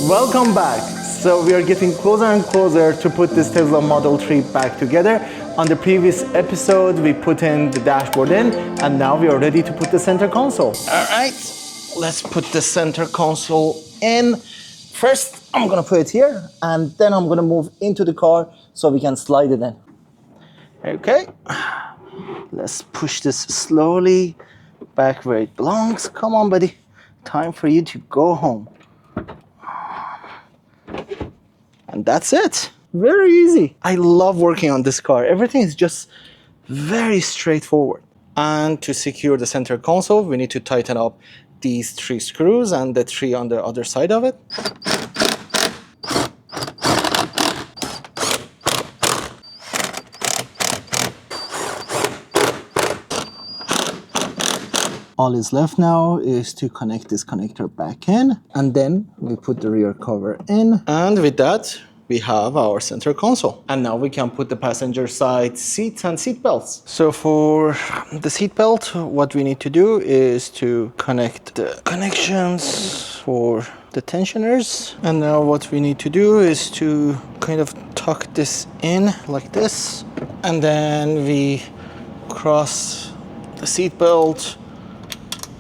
Welcome back. So we are getting closer and closer to put this Tesla Model 3 back together. On the previous episode, we put in the dashboard in, and now we are ready to put the center console. All right, let's put the center console in. First, I'm gonna put it here, and then I'm gonna move into the car so we can slide it in. Okay, let's push this slowly back where it belongs. Come on, buddy. Time for you to go home. And that's it. Very easy. I love working on this car. Everything is just very straightforward. And to secure the center console, we need to tighten up these 3 screws and the 3 on the other side of it. All is left now is to connect this connector back in, and then we put the rear cover in. And with that, we have our center console. And now we can put the passenger side seats and seat belts. So for the seat belt, what we need to do is to connect the connections for the tensioners. And now what we need to do is to kind of tuck this in like this. And then we cross the seat belt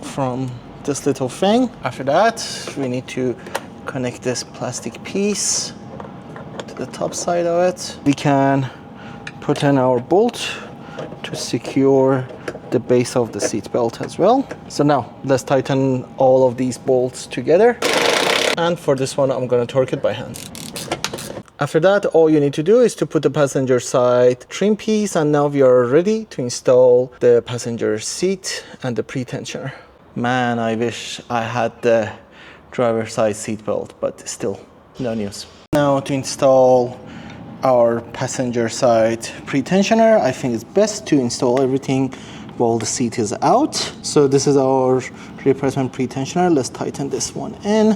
from this little thing. After that, we need to connect this plastic piece to the top side of it. We can put in our bolt to secure the base of the seat belt as well. So now let's tighten all of these bolts together. And for this one, I'm gonna torque it by hand. After that, all you need to do is to put the passenger side trim piece, and now we are ready to install the passenger seat and the pre-tensioner. Man, I wish I had the driver's side seat belt, but still, no news. Now to install our passenger side pre-tensioner, I think it's best to install everything while the seat is out. So this is our replacement pre-tensioner. Let's tighten this one in.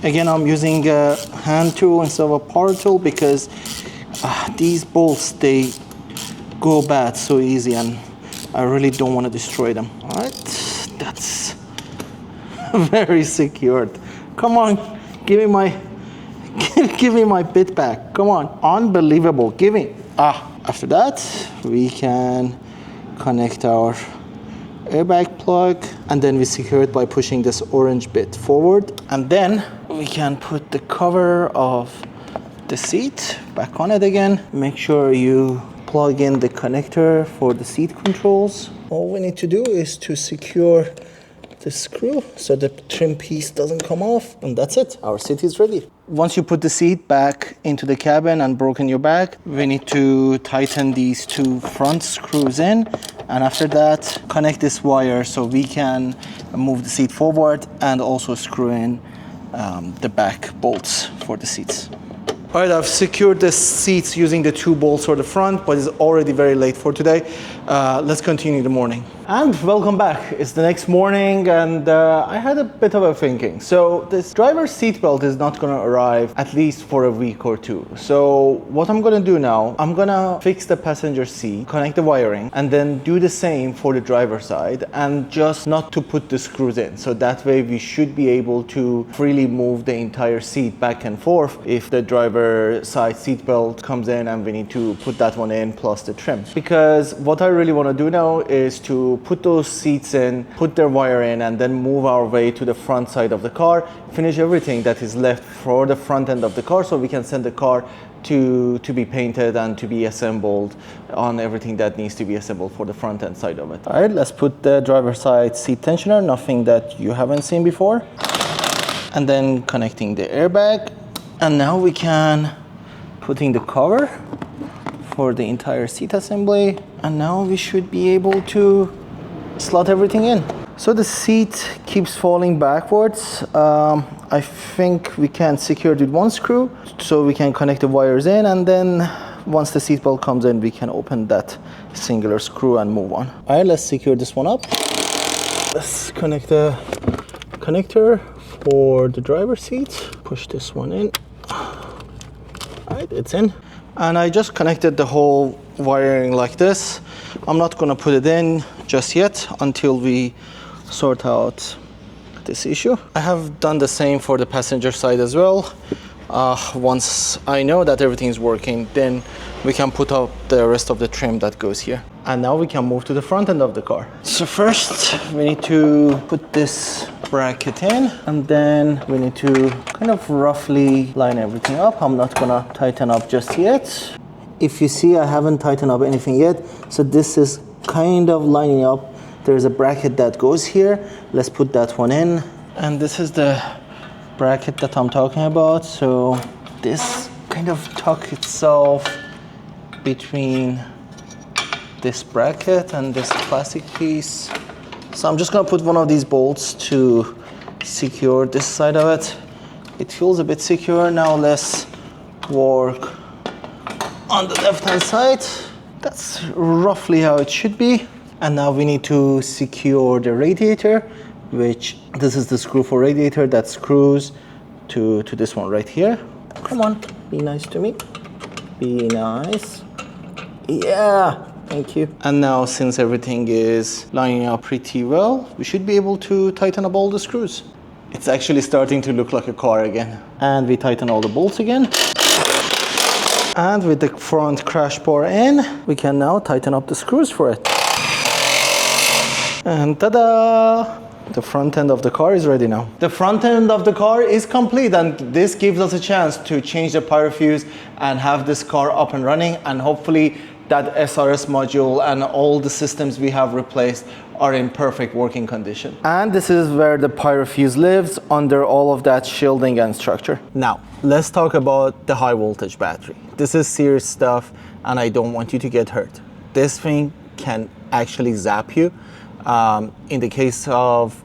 Again, I'm using a hand tool instead of a power tool because these bolts, they go bad so easy, and I really don't want to destroy them. All right. That's very secured. Come on, give me my bit back. Come on, unbelievable. Give me. After that, we can connect our airbag plug, and then we secure it by pushing this orange bit forward. And then we can put the cover of the seat back on it again. Make sure you plug in the connector for the seat controls. All we need to do is to secure the screw so the trim piece doesn't come off, and that's it. Our seat is ready. Once you put the seat back into the cabin and broken your back, we need to tighten these 2 front screws in, and after that, connect this wire so we can move the seat forward and also screw in the back bolts for the seats. All right, I've secured the seats using the 2 bolts for the front, but it's already very late for today. Let's continue the morning. And welcome back. It's the next morning, and I had a bit of a thinking. So this driver's seat belt is not gonna arrive at least for a week or 2. So what I'm gonna do now, I'm gonna fix the passenger seat, connect the wiring, and then do the same for the driver's side, and just not to put the screws in. So that way we should be able to freely move the entire seat back and forth if the driver side seat belt comes in and we need to put that one in plus the trim. Because what I really want to do now is to put those seats in, put their wire in, and then move our way to the front side of the car, finish everything that is left for the front end of the car so we can send the car to be painted and to be assembled on everything that needs to be assembled for the front end side of it. All right, let's put the driver's side seat tensioner, nothing that you haven't seen before. And then connecting the airbag. And now we can putting the cover for the entire seat assembly. And now we should be able to slot everything in. So the seat keeps falling backwards. I think we can secure it with 1 screw so we can connect the wires in, and then once the seat belt comes in, we can open that singular screw and move on. All right, let's secure this one up. Let's connect the connector for the driver's seat. Push this one in. All right, it's in. And I just connected the whole wiring like this. I'm not gonna put it in just yet until we sort out this issue. I have done the same for the passenger side as well. Once I know that everything's working, then we can put up the rest of the trim that goes here. And now we can move to the front end of the car. So first we need to put this bracket in, and then we need to kind of roughly line everything up. I'm not gonna tighten up just yet. If you see, I haven't tightened up anything yet. So this is kind of lining up. There's a bracket that goes here. Let's put that one in. And this is the bracket that I'm talking about. So this kind of tucks itself between this bracket and this plastic piece. So I'm just gonna put one of these bolts to secure this side of it. It feels a bit secure. Now let's work on the left-hand side. That's roughly how it should be. And now we need to secure the radiator, which this is the screw for radiator that screws to this one right here. Come on, be nice to me. Be nice. Yeah, thank you. And now since everything is lining up pretty well, we should be able to tighten up all the screws. It's actually starting to look like a car again. And we tighten all the bolts again. And with the front crash bar in, we can now tighten up the screws for it. And ta-da! The front end of the car is ready now. The front end of the car is complete, and this gives us a chance to change the Pyrofuse and have this car up and running, and hopefully that SRS module and all the systems we have replaced are in perfect working condition. And this is where the Pyrofuse lives, under all of that shielding and structure. Now, let's talk about the high voltage battery. This is serious stuff, and I don't want you to get hurt. This thing can actually zap you. In the case of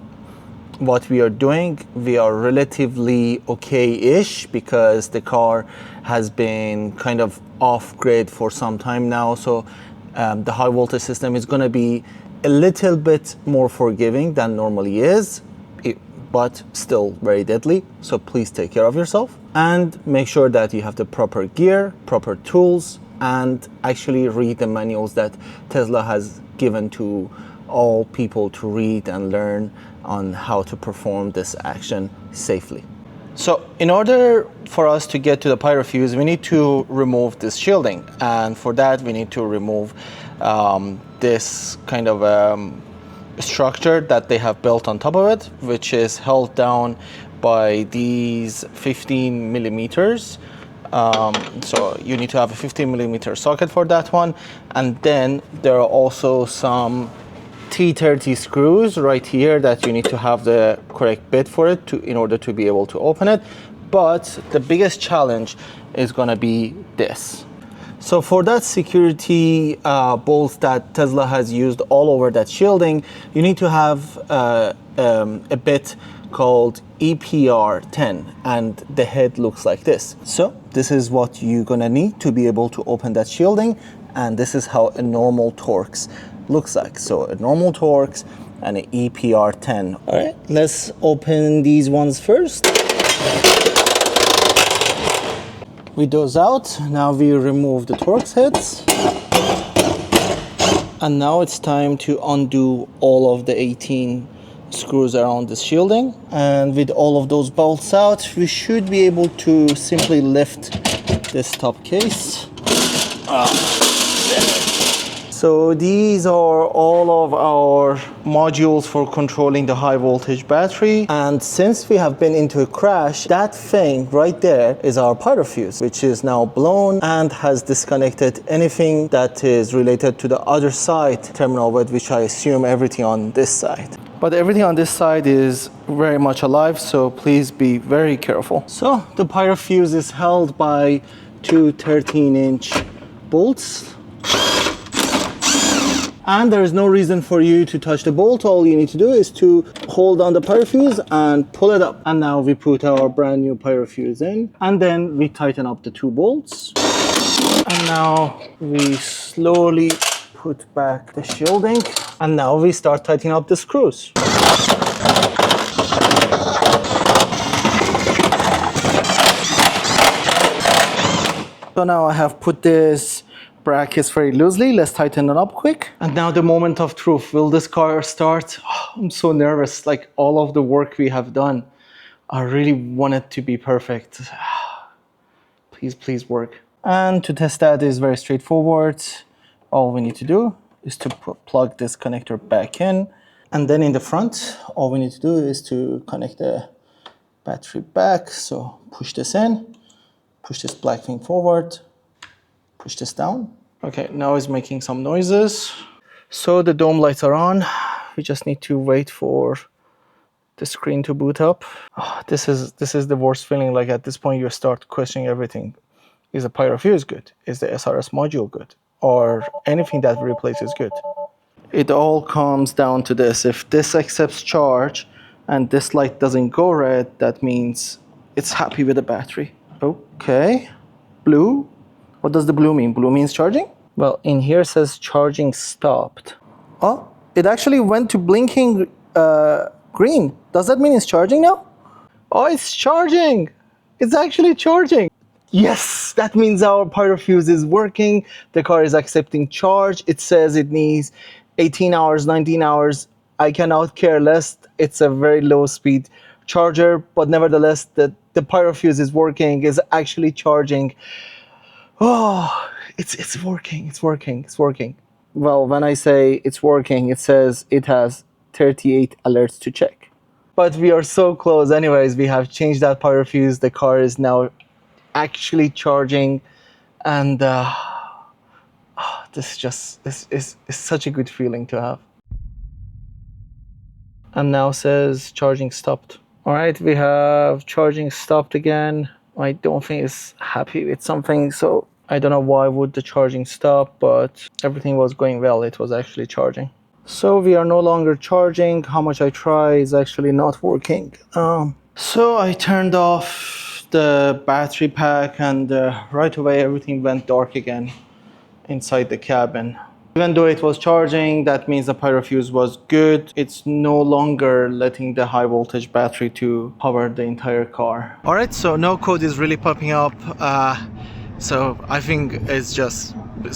what we are doing, we are relatively okay-ish because the car has been kind of off-grid for some time now. So the high voltage system is going to be a little bit more forgiving than normally is, but still very deadly. So please take care of yourself and make sure that you have the proper gear, proper tools, and actually read the manuals that Tesla has given to all people to read and learn on how to perform this action safely. So in order for us to get to the Pyrofuse, we need to remove this shielding. And for that, we need to remove this kind of structure that they have built on top of it, which is held down by these 15 millimeters. So you need to have a 15 millimeter socket for that one. And then there are also some T30 screws right here that you need to have the correct bit for it in order to be able to open it. But the biggest challenge is going to be this. So for that security bolts that Tesla has used all over that shielding, you need to have a bit called EPR10, and the head looks like this. So this is what you're going to need to be able to open that shielding, and this is how a normal Torx looks like. So a normal Torx and an EPR10. All right, let's open these ones first. With those out, now we remove the Torx heads. And now it's time to undo all of the 18 screws around this shielding. And with all of those bolts out, we should be able to simply lift this top case. So these are all of our modules for controlling the high voltage battery. And since we have been into a crash, that thing right there is our Pyrofuse, which is now blown and has disconnected anything that is related to the other side terminal, with which I assume everything on this side. But everything on this side is very much alive, so please be very careful. So the Pyrofuse is held by two 13-inch bolts. And there is no reason for you to touch the bolt. All you need to do is to hold on the Pyrofuse and pull it up. And now we put our brand new Pyrofuse in. And then we tighten up the two bolts. And now we slowly put back the shielding. And now we start tightening up the screws. So now I have put this brackets very loosely. Let's tighten it up quick. And now the moment of truth. Will this car start? Oh, I'm so nervous. Like all of the work we have done, I really want it to be perfect. Please, please work. And to test that is very straightforward. All we need to do is to plug this connector back in. And then in the front, all we need to do is to connect the battery back. So push this in, push this black thing forward, push this down. Okay, now it's making some noises. So the dome lights are on. We just need to wait for the screen to boot up. Oh, this is the worst feeling. Like at this point, you start questioning everything. Is the Pyrofuse good? Is the SRS module good? Or anything that we replace is good? It all comes down to this. If this accepts charge and this light doesn't go red, that means it's happy with the battery. Okay, blue. What does the blue mean? Blue means charging? Well, in here it says charging stopped. Oh, it actually went to blinking green. Does that mean it's charging now? Oh, it's charging. It's actually charging. Yes, that means our Pyrofuse is working. The car is accepting charge. It says it needs 18 hours, 19 hours. I cannot care less. It's a very low speed charger, but nevertheless, the Pyrofuse is working, is actually charging. Oh, it's working, it's working, it's working. Well, when I say it's working, it says it has 38 alerts to check. But we are so close. Anyways, we have changed that Pyrofuse. The car is now actually charging, and this is such a good feeling to have. And now says charging stopped. All right, we have charging stopped again. I don't think it's happy with something, so I don't know why would the charging stop, but everything was going well. It was actually charging. So we are no longer charging. How much I try is actually not working. So I turned off the battery pack, and right away everything went dark again inside the cabin. Even though it was charging, that means the Pyrofuse was good. It's no longer letting the high voltage battery to power the entire car. All right, so no code is really popping up. So I think it's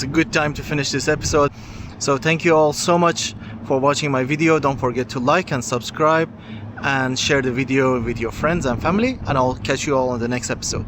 a good time to finish this episode. So thank you all so much for watching my video. Don't forget to like and subscribe and share the video with your friends and family, and I'll catch you all on the next episode.